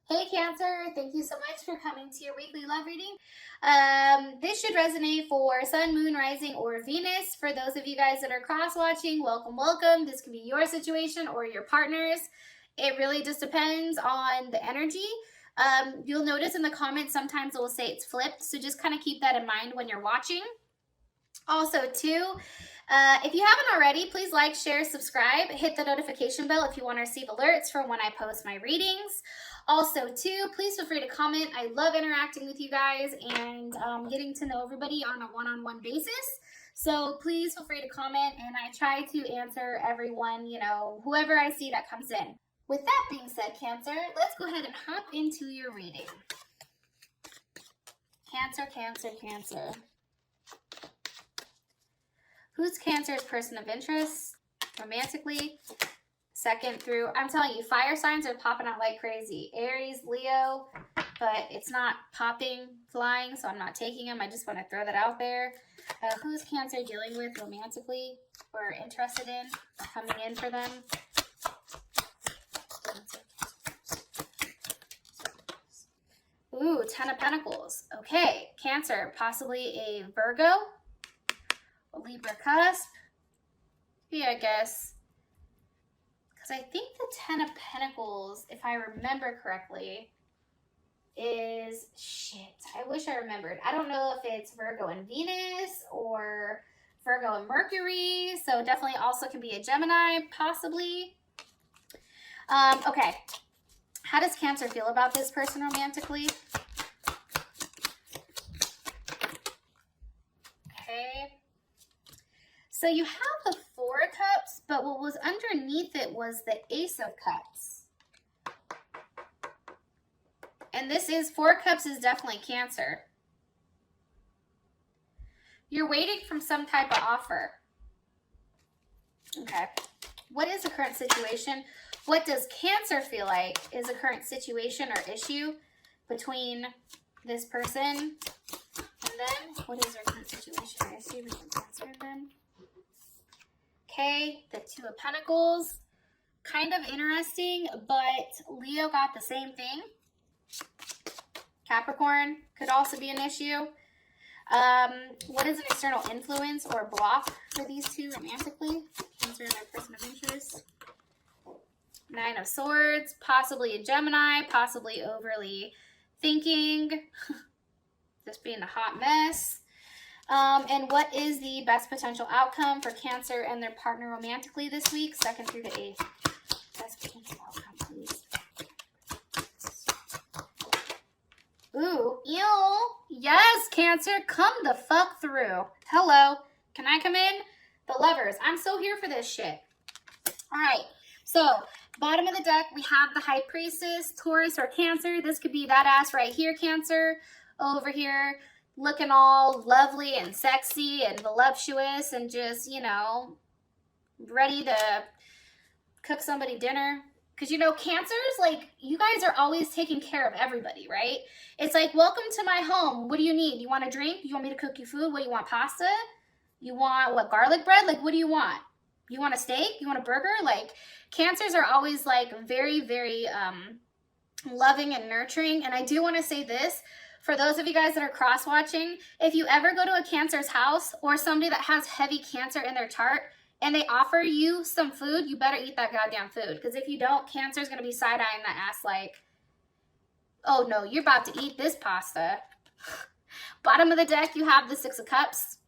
Hey Cancer, thank you so much for coming to your weekly love reading. This should resonate for Sun, Moon, Rising, or Venus. For those of you guys that are cross-watching, welcome, welcome. This could be your situation or your partner's. It really just depends on the energy. You'll notice in the comments sometimes it will say it's flipped, so just kind of keep that in mind when you're watching. Also, too, if you haven't already, please like, share, subscribe, hit the notification bell if you want to receive alerts for when I post my readings. Also, too, please feel free to comment. I love interacting with you guys and getting to know everybody on a one-on-one basis. So please feel free to comment, and I try to answer everyone, whoever I see that comes in. With that being said, Cancer, let's go ahead and hop into your reading. Cancer, Cancer, Cancer. Who's Cancer's person of interest romantically? Second through, I'm telling you, fire signs are popping out like crazy. Aries, Leo, but it's not popping, flying, so I'm not taking them. I just want to throw that out there. Who's Cancer dealing with romantically or interested in coming in for them? Ooh, 10 of Pentacles. Okay, Cancer, possibly a Virgo, a Libra cusp. Yeah, I guess. Because I think the 10 of Pentacles, if I remember correctly, is, I wish I remembered. I don't know if it's Virgo and Venus or Virgo and Mercury. So definitely also can be a Gemini, possibly. Okay. How does Cancer feel about this person romantically? Okay. So you have the Four of Cups, but what was underneath it was the Ace of Cups. And this is, Four of Cups is definitely Cancer. You're waiting from some type of offer. Okay. What is the current situation? What does Cancer feel like is a current situation or issue between this person? And then, what is their current situation or issue between Cancer and them? Okay, the Two of Pentacles. Kind of interesting, but Leo got the same thing. Capricorn could also be an issue. What is an external influence or block for these two romantically? Cancer and their person of interest. Nine of Swords, possibly a Gemini, possibly overly thinking, just being a hot mess. And what is the best potential outcome for Cancer and their partner romantically this week? Second through the eighth. Best potential outcome, please. Ooh, ew. Yes, Cancer, come the fuck through. Hello. Can I come in? The Lovers. I'm so here for this shit. All right. So, bottom of the deck, we have the High Priestess, Taurus or Cancer. This could be that ass right here, Cancer. Over here, looking all lovely and sexy and voluptuous and just, ready to cook somebody dinner. Because, Cancers, like, you guys are always taking care of everybody, right? It's like, welcome to my home. What do you need? You want a drink? You want me to cook you food? What do you want, pasta? You want, what, garlic bread? Like, what do you want? You want a steak? You want a burger? Like, Cancers are always, like, very, very loving and nurturing. And I do want to say this. For those of you guys that are cross-watching, if you ever go to a Cancer's house or somebody that has heavy Cancer in their chart and they offer you some food, you better eat that goddamn food. Because if you don't, Cancer's going to be side-eyeing that ass like, oh no, you're about to eat this pasta. Bottom of the deck, you have the Six of Cups.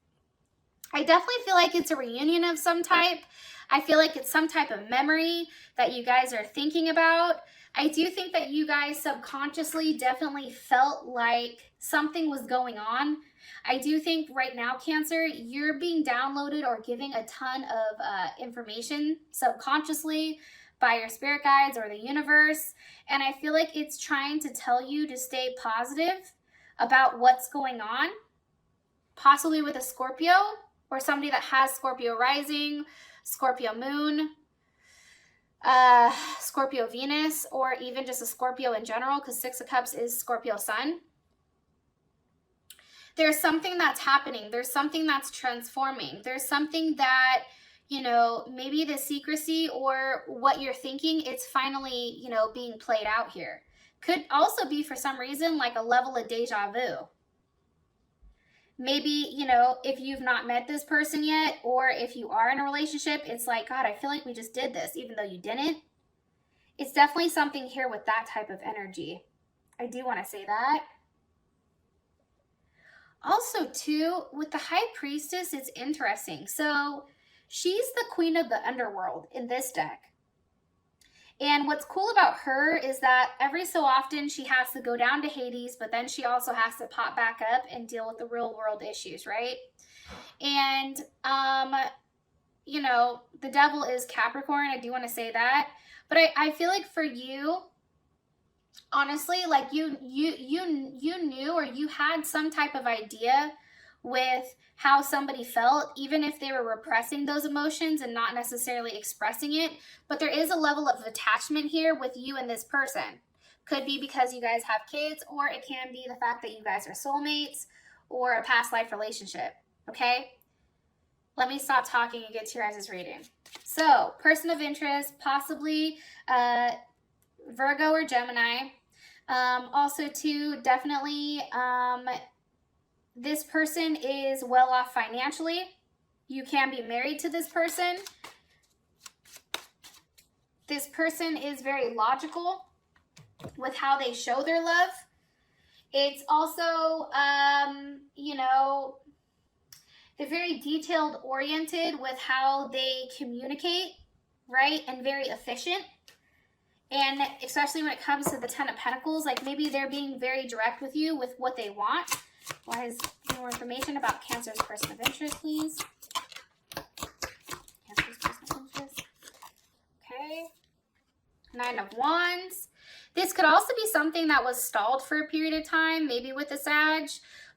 I definitely feel like it's a reunion of some type. I feel like it's some type of memory that you guys are thinking about. I do think that you guys subconsciously definitely felt like something was going on. I do think right now, Cancer, you're being downloaded or giving a ton of information subconsciously by your spirit guides or the universe. And I feel like it's trying to tell you to stay positive about what's going on, possibly with a Scorpio or somebody that has Scorpio rising, Scorpio moon, Scorpio Venus, or even just a Scorpio in general, because Six of Cups is Scorpio sun. There's something that's happening. There's something that's transforming. There's something that, maybe the secrecy or what you're thinking, it's finally, being played out here. Could also be, for some reason, like a level of deja vu. Maybe, you know, if you've not met this person yet, or if you are in a relationship, it's like, God, I feel like we just did this, even though you didn't. It's definitely something here with that type of energy. I do want to say that. Also, too, with the High Priestess, it's interesting. So she's the queen of the underworld in this deck. And what's cool about her is that every so often she has to go down to Hades, but then she also has to pop back up and deal with the real world issues, right? And, you know, the devil is Capricorn. I do want to say that. But I feel like for you, honestly, like you knew, or you had some type of idea with how somebody felt, even if they were repressing those emotions and not necessarily expressing it. But there is a level of attachment here with you and this person. Could be because you guys have kids, or it can be the fact that you guys are soulmates or a past life relationship. Okay? Let me stop talking and get to your guys' reading. So, person of interest, possibly Virgo or Gemini. Also, too, definitely, this person is well off financially. You can be married to this person. This person is very logical with how they show their love. It's also, you know, they're very detailed oriented with how they communicate, right? And very efficient. And especially when it comes to the Ten of Pentacles, like maybe they're being very direct with you with what they want. Why is more information about Cancer's person of interest, please? Cancer's person of interest. Okay. Nine of Wands. This could also be something that was stalled for a period of time, maybe with the Sag.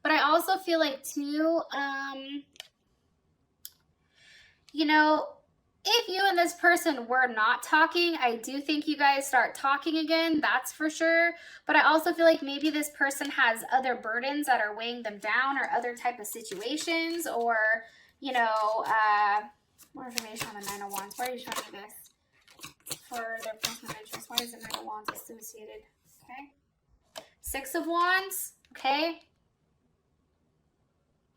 But I also feel like, too, you know, if you and this person were not talking, I do think you guys start talking again. That's for sure. But I also feel like maybe this person has other burdens that are weighing them down, or other type of situations, or, you know, more information on the Nine of Wands. Why are you showing me this? For their person of interest. Why is the Nine of Wands associated? Okay. Six of Wands. Okay.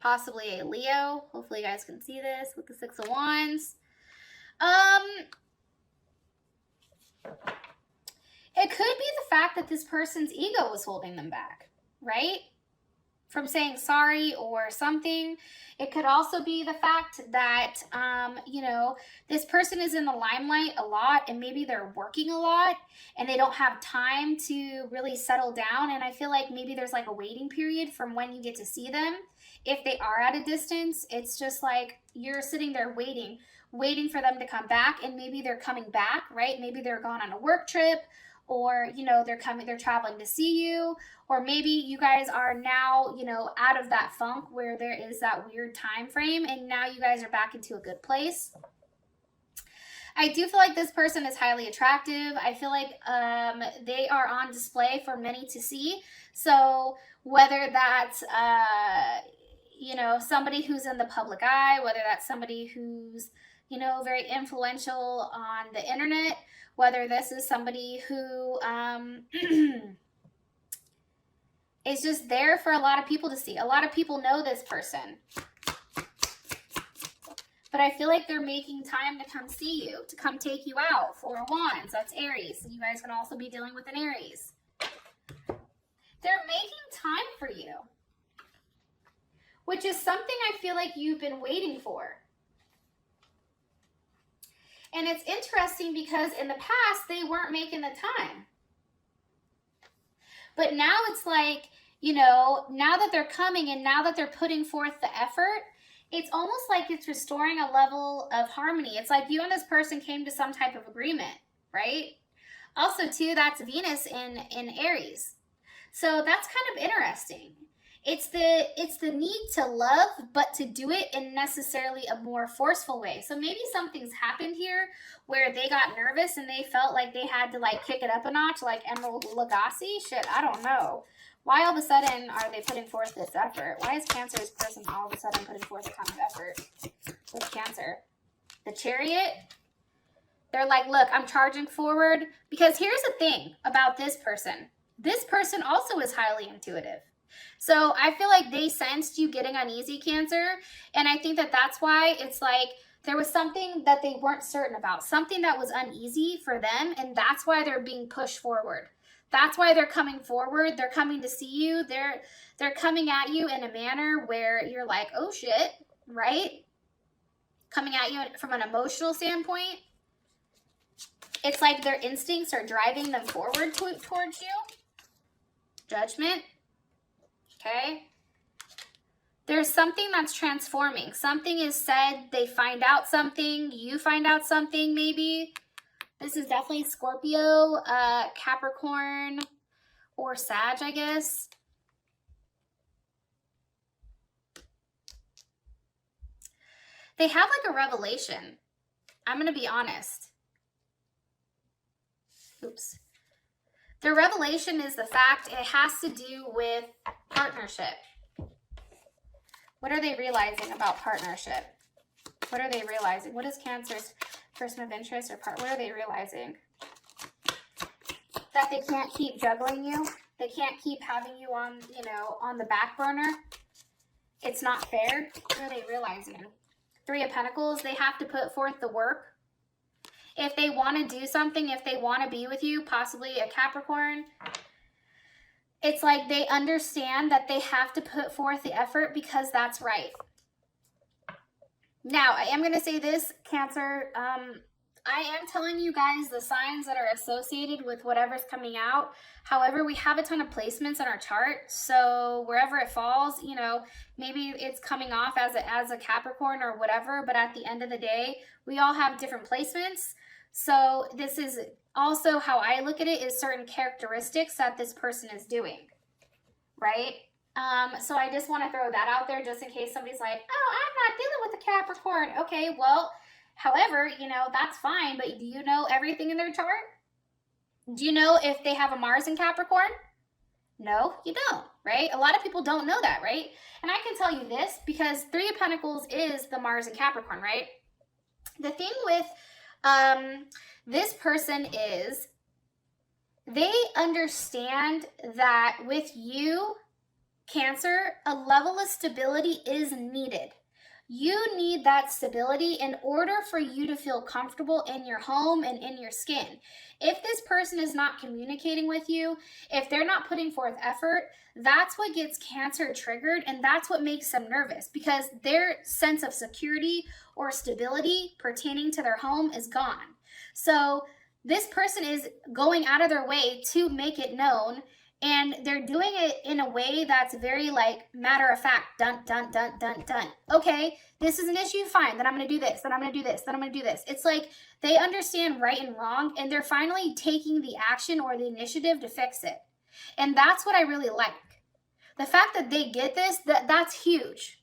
Possibly a Leo. Hopefully you guys can see this with the Six of Wands. It could be the fact that this person's ego was holding them back, right? From saying sorry or something. It could also be the fact that, you know, this person is in the limelight a lot, and maybe they're working a lot and they don't have time to really settle down. And I feel like maybe there's like a waiting period from when you get to see them. If they are at a distance, it's just like you're sitting there waiting for them to come back, and maybe they're coming back, right? Maybe they're gone on a work trip, or, you know, they're traveling to see you, or maybe you guys are now, you know, out of that funk where there is that weird time frame, and now you guys are back into a good place. I do feel like this person is highly attractive. I feel like they are on display for many to see. So whether that's, you know, somebody who's in the public eye, whether that's somebody who's, you know, very influential on the internet, whether this is somebody who is just there for a lot of people to see. A lot of people know this person. But I feel like they're making time to come see you, to come take you out. Four of Wands, that's Aries. You guys can also be dealing with an Aries. They're making time for you, which is something I feel like you've been waiting for. And it's interesting because in the past, they weren't making the time. But now it's like, you know, now that they're coming and now that they're putting forth the effort, it's almost like it's restoring a level of harmony. It's like you and this person came to some type of agreement, right? Also, too, that's Venus in Aries. So that's kind of interesting. It's the need to love, but to do it in necessarily a more forceful way. So maybe something's happened here where they got nervous and they felt like they had to like kick it up a notch, like Emerald Lagasse. Shit, I don't know. Why all of a sudden are they putting forth this effort? Why is Cancer's person all of a sudden putting forth a ton of effort with Cancer? The Chariot, they're like, look, I'm charging forward. Because here's the thing about this person. This person also is highly intuitive. So I feel like they sensed you getting uneasy, Cancer. And I think that that's why it's like there was something that they weren't certain about, something that was uneasy for them. And that's why they're being pushed forward. That's why they're coming forward. They're coming to see you. They're coming at you in a manner where you're like, oh shit, right? Coming at you from an emotional standpoint. It's like their instincts are driving them forward towards you. Judgment. Okay. There's something that's transforming. Something is said. They find out something. You find out something maybe. This is definitely Scorpio, Capricorn, or Sag, I guess. They have like a revelation. I'm going to be honest. Oops. Their revelation is the fact it has to do with partnership. What are they realizing about partnership? What are they realizing? What is Cancer's person of interest or part? What are they realizing? That they can't keep juggling you. They can't keep having you on, you know, on the back burner. It's not fair. What are they realizing? Three of Pentacles. They have to put forth the work. If they want to do something, if they want to be with you, possibly a Capricorn, it's like they understand that they have to put forth the effort because that's right. Now, I am going to say this, Cancer. I am telling you guys the signs that are associated with whatever's coming out. However, we have a ton of placements in our chart. So wherever it falls, you know, maybe it's coming off as a Capricorn or whatever. But at the end of the day, we all have different placements. So this is also how I look at it, is certain characteristics that this person is doing, right? So I just want to throw that out there just in case somebody's like, oh, I'm not dealing with a Capricorn. Okay, well, however, you know, that's fine. But do you know everything in their chart? Do you know if they have a Mars in Capricorn? No, you don't, right? A lot of people don't know that, right? And I can tell you this because Three of Pentacles is the Mars in Capricorn, right? The thing with this person is they understand that with you, Cancer, a level of stability is needed. You need that stability in order for you to feel comfortable in your home and in your skin. If this person is not communicating with you, if they're not putting forth effort, that's what gets Cancer triggered, and that's what makes them nervous because their sense of security or stability pertaining to their home is gone. So this person is going out of their way to make it known, and they're doing it in a way that's very like matter of fact, dun, dun, dun, dun, dun. Okay, this is an issue, fine, then I'm going to do this, then I'm going to do this, then I'm going to do this. It's like they understand right and wrong, and they're finally taking the action or the initiative to fix it. And that's what I really like. The fact that they get this, that's huge.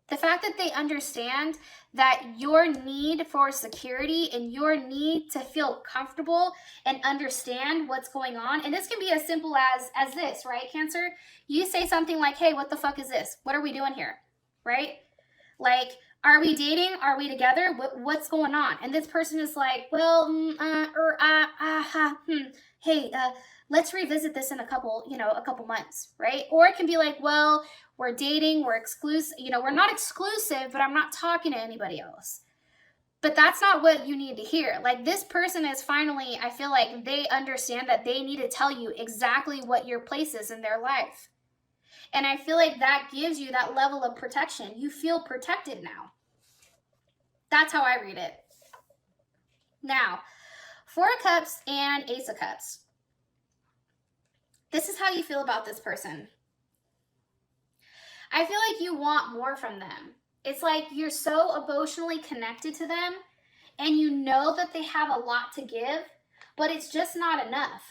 The fact that they understand that your need for security and your need to feel comfortable and understand what's going on. And this can be as simple as this, right, Cancer? You say something like, hey, what the fuck is this? What are we doing here, right? Like, are we dating? Are we together? What's going on? And this person is like, well, hey, let's revisit this in a couple months, right? Or it can be like, well, we're dating, we're exclusive, we're not exclusive, but I'm not talking to anybody else. But that's not what you need to hear. Like, this person is finally, I feel like they understand that they need to tell you exactly what your place is in their life. And I feel like that gives you that level of protection. You feel protected now. That's how I read it. Now, Four of Cups and Ace of Cups. This is how you feel about this person. I feel like you want more from them. It's like you're so emotionally connected to them, and you know that they have a lot to give, but it's just not enough.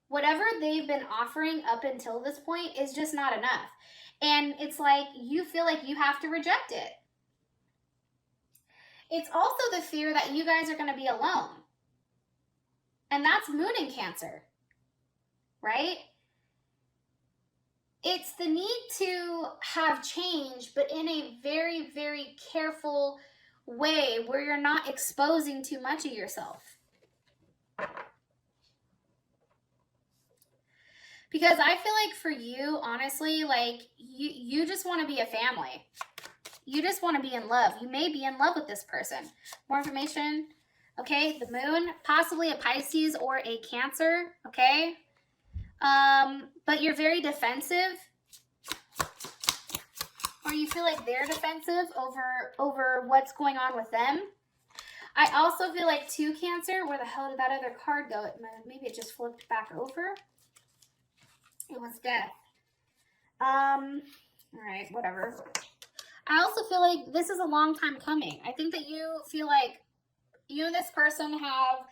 Whatever they've been offering up until this point is just not enough. And it's like you feel like you have to reject it. It's also the fear that you guys are going to be alone. And that's Moon in Cancer, right? It's the need to have change, but in a very, very careful way where you're not exposing too much of yourself. Because I feel like for you, honestly, like you just want to be a family. You just want to be in love. You may be in love with this person. More information. Okay, the moon, possibly a Pisces or a Cancer. Okay, but you're very defensive, or you feel like they're defensive over what's going on with them. I also feel like too, Cancer. Where the hell did that other card go? Maybe it just flipped back over. It was death. All right, whatever. I also feel like this is a long time coming. I think that you feel like you and this person have,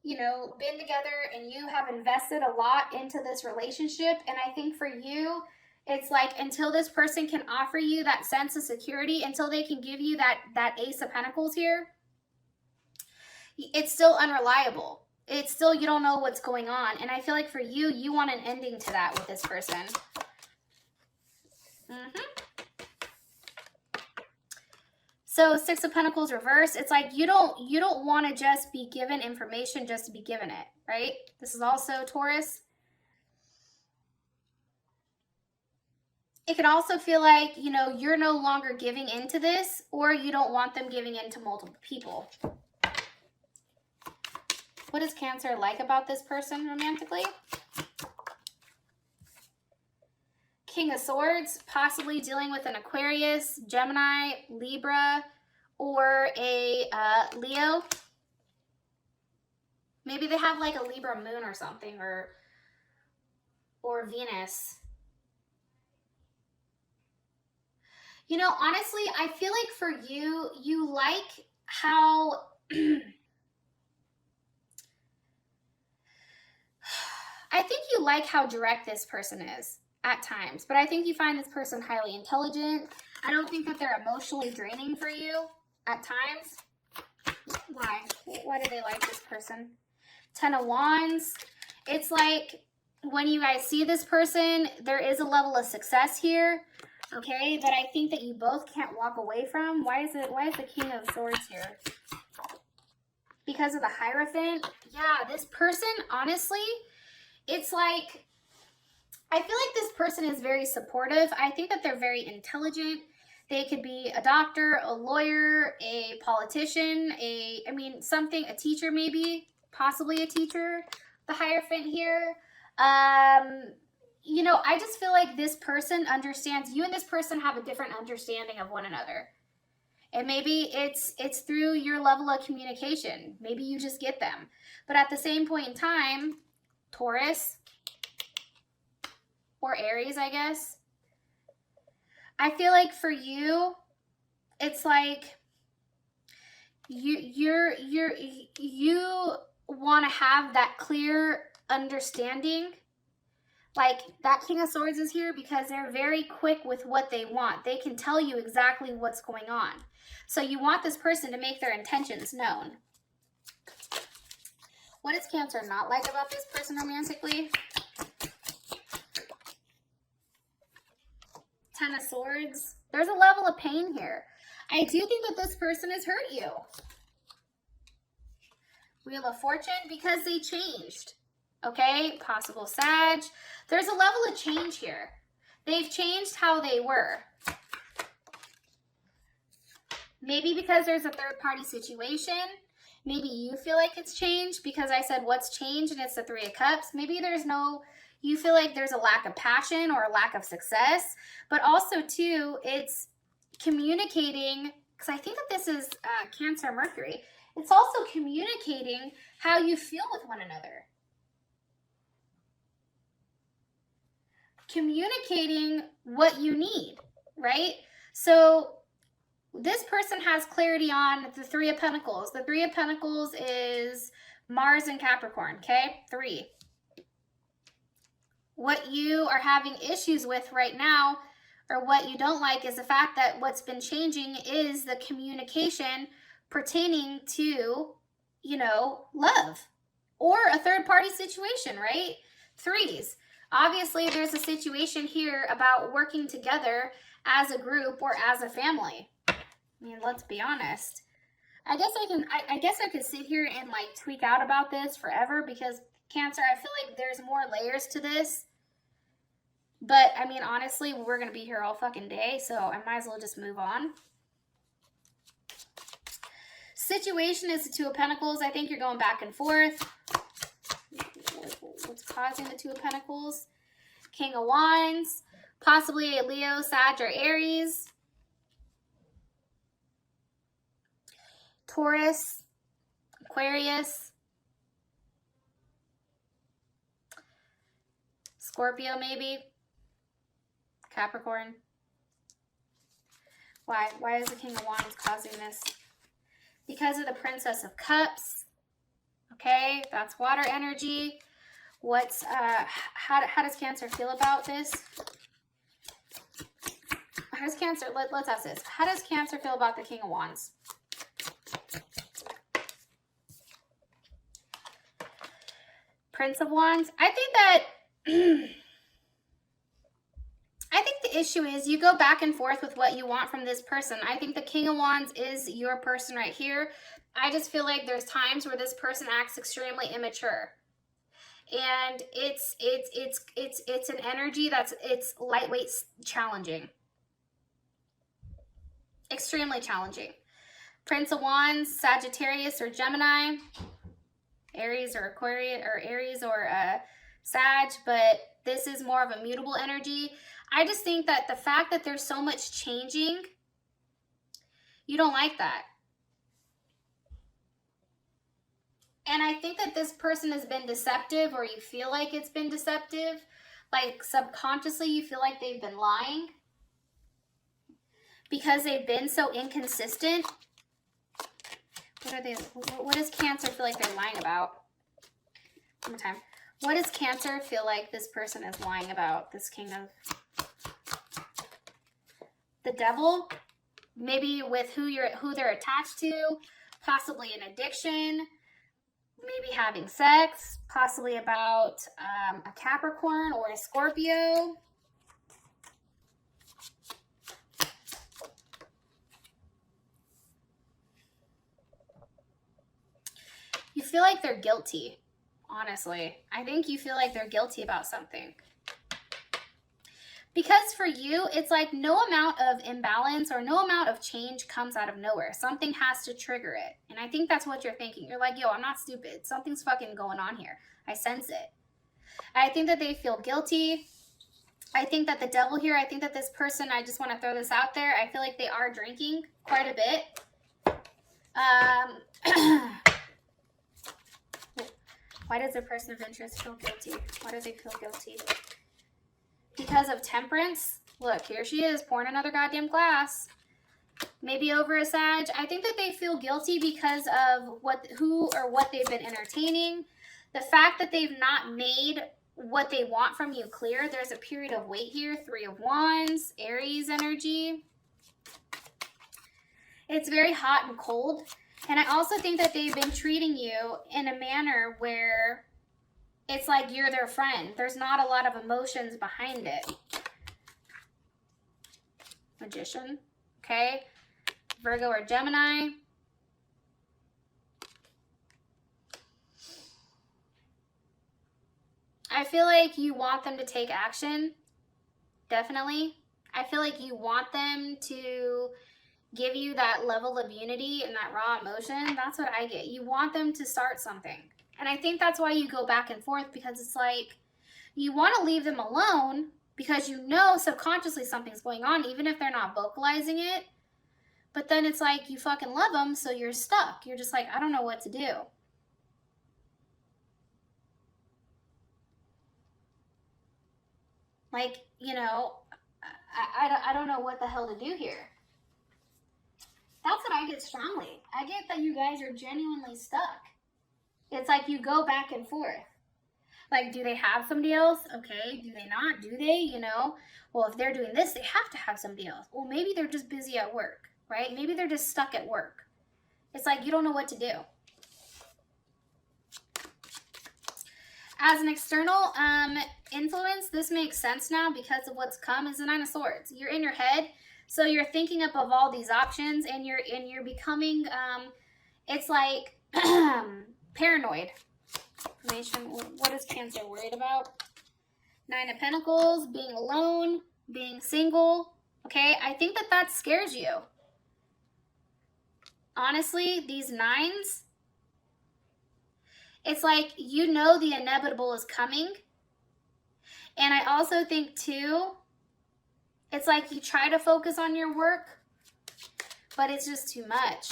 you know, been together and you have invested a lot into this relationship. And I think for you, it's like until this person can offer you that sense of security, until they can give you that Ace of Pentacles here, it's still unreliable. It's still, you don't know what's going on. And I feel like for you, you want an ending to that with this person. So Six of Pentacles reverse, it's like you don't want to just be given information just to be given it, right? This is also Taurus. It can also feel like, you know, you're no longer giving into this, or you don't want them giving into multiple people. What is Cancer like about this person romantically? King of Swords, possibly dealing with an Aquarius, Gemini, Libra, or a Leo. Maybe they have like a Libra moon or something, or Venus. You know, honestly, I feel like for you, you like how I think you like how direct this person is at times, but I think you find this person highly intelligent. I don't think that they're emotionally draining for you at times. Why? Why do they like this person? Ten of Wands. It's like when you guys see this person, there is a level of success here, okay, that I think that you both can't walk away from. Why is the King of Swords here? Because of the Hierophant. Yeah, this person, honestly, it's like, I feel like this person is very supportive. I think that they're very intelligent. They could be a doctor, a lawyer, a politician, a teacher maybe, possibly a teacher, the Hierophant here. You know, I just feel like this person understands, you and this person have a different understanding of one another. And maybe it's through your level of communication. Maybe you just get them. But at the same point in time, Taurus or Aries, I guess, I feel like for you, it's like you want to have that clear understanding. Like that King of Swords is here because they're very quick with what they want. They can tell you exactly what's going on. So you want this person to make their intentions known. What is Cancer not like about this person romantically? Ten of Swords. There's a level of pain here. I do think that this person has hurt you. Wheel of Fortune, because they changed. Okay, possible Sag. There's a level of change here. They've changed how they were. Maybe because there's a third-party situation. Maybe you feel like it's changed because I said what's changed and it's the Three of Cups. Maybe you feel like there's a lack of passion or a lack of success. But also, too, it's communicating, because I think that this is Cancer Mercury. It's also communicating how you feel with one another. Communicating what you need, right? So this person has clarity on the Three of Pentacles. The Three of Pentacles is Mars and Capricorn, okay? 3. What you are having issues with right now, or what you don't like, is the fact that what's been changing is the communication pertaining to, you know, love or a third-party situation, right? 3s. Obviously, there's a situation here about working together as a group or as a family. I mean, let's be honest. I guess I could sit here and like tweak out about this forever because Cancer, I feel like there's more layers to this. But, I mean, honestly, we're going to be here all fucking day, so I might as well just move on. Situation is the Two of Pentacles. I think you're going back and forth. What's causing the Two of Pentacles? King of Wands. Possibly a Leo, Sag, or Aries. Taurus. Aquarius. Scorpio, maybe. Capricorn. Why? Why is the King of Wands causing this? Because of the Princess of Cups. Okay, that's water energy. What's how does Cancer feel about this? How does Cancer, let's ask this. How does Cancer feel about the King of Wands? Prince of Wands. I think that I think the issue is you go back and forth with what you want from this person. I think the King of Wands is your person right here. I just feel like there's times where this person acts extremely immature. And it's an energy it's lightweight, challenging. Extremely challenging. Prince of Wands, Sagittarius or Gemini, Aries or Aquarius, or Aries or Sag, but this is more of a mutable energy. I just think that the fact that there's so much changing, you don't like that. And I think that this person has been deceptive, or you feel like it's been deceptive. Like subconsciously you feel like they've been lying because they've been so inconsistent. What does Cancer feel like they're lying about? One more time. What does Cancer feel like this person is lying about? This King of... The Devil? Maybe with who they're attached to. Possibly an addiction. Maybe having sex. Possibly about a Capricorn or a Scorpio. You feel like they're guilty, honestly. I think you feel like they're guilty about something. Because for you, it's like no amount of imbalance or no amount of change comes out of nowhere. Something has to trigger it. And I think that's what you're thinking. You're like, yo, I'm not stupid. Something's fucking going on here. I sense it. I think that they feel guilty. I think that the Devil here, I think that this person, I just want to throw this out there. I feel like they are drinking quite a bit. Why does a person of interest feel guilty? Why do they feel guilty? Because of Temperance. Look, here she is pouring another goddamn glass. Maybe over a Sag. I think that they feel guilty because of who or what they've been entertaining. The fact that they've not made what they want from you clear. There's a period of wait here. Three of Wands, Aries energy. It's very hot and cold. And I also think that they've been treating you in a manner where it's like you're their friend. There's not a lot of emotions behind it. Magician. Okay. Virgo or Gemini. I feel like you want them to take action. Definitely. I feel like you want them to give you that level of unity and that raw emotion. That's what I get. You want them to start something. And I think that's why you go back and forth, because it's like you want to leave them alone because you know subconsciously something's going on, even if they're not vocalizing it. But then it's like you fucking love them, so you're stuck. You're just like, I don't know what to do. Like, you know, I don't know what the hell to do here. That's what I get strongly. I get that you guys are genuinely stuck. It's like you go back and forth. Like, do they have somebody else? Okay. Do they not? Do they? You know? Well, if they're doing this, they have to have somebody else. Well, maybe they're just busy at work, right? Maybe they're just stuck at work. It's like you don't know what to do. As an external influence, this makes sense now because of what's come is the Nine of Swords. You're in your head, so you're thinking up of all these options, and you're becoming, it's like paranoid. Information. What is Cancer worried about? Nine of Pentacles, being alone, being single. Okay, I think that that scares you. Honestly, these nines, it's like you know the inevitable is coming. And I also think too, it's like you try to focus on your work, but it's just too much.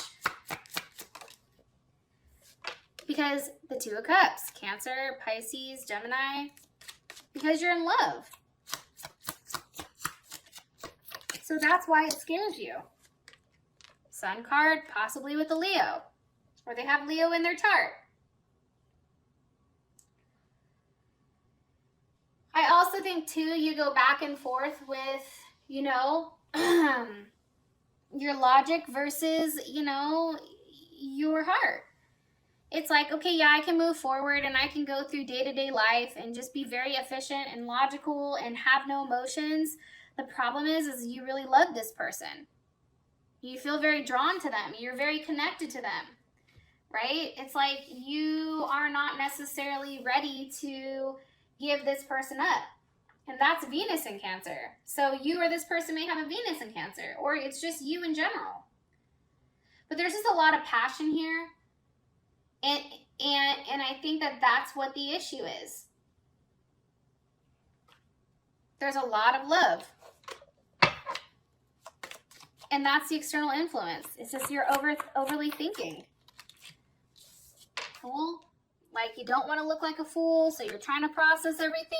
Because the Two of Cups, Cancer, Pisces, Gemini, because you're in love. So that's why it scares you. Sun card, possibly with a Leo, or they have Leo in their chart. I also think too, you go back and forth with, you know, your logic versus, you know, your heart. It's like, okay, yeah, I can move forward and I can go through day-to-day life and just be very efficient and logical and have no emotions. The problem is you really love this person. You feel very drawn to them. You're very connected to them, right? It's like you are not necessarily ready to give this person up. And that's Venus in Cancer. So you or this person may have a Venus in Cancer, or it's just you in general. But there's just a lot of passion here. And I think that that's what the issue is. There's a lot of love. And that's the external influence. It's just you're overly thinking. Fool. Like you don't want to look like a fool, so you're trying to process everything.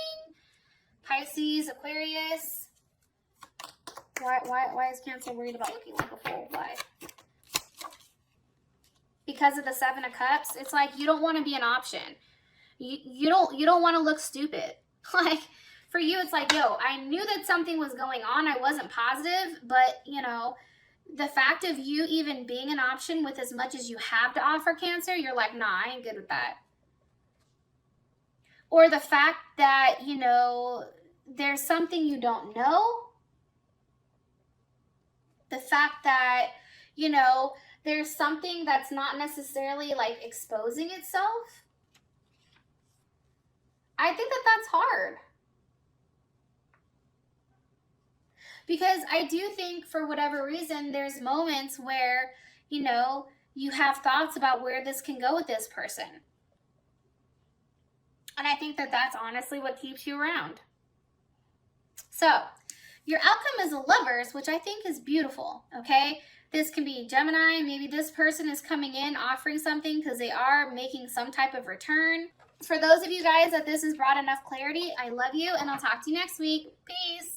Pisces, Aquarius. Why is Cancer worried about looking like a fool? Why? Because of the Seven of Cups, it's like you don't want to be an option. You don't want to look stupid. Like for you, it's like, yo, I knew that something was going on. I wasn't positive, but you know, the fact of you even being an option with as much as you have to offer, Cancer, you're like, nah, I ain't good with that. Or the fact that, you know, there's something you don't know. The fact that, you know, there's something that's not necessarily like exposing itself. I think that that's hard. Because I do think for whatever reason, there's moments where, you know, you have thoughts about where this can go with this person. And I think that that's honestly what keeps you around. So, your outcome is a Lovers, which I think is beautiful, okay? This can be Gemini. Maybe this person is coming in offering something because they are making some type of return. For those of you guys that this has brought enough clarity, I love you, and I'll talk to you next week. Peace.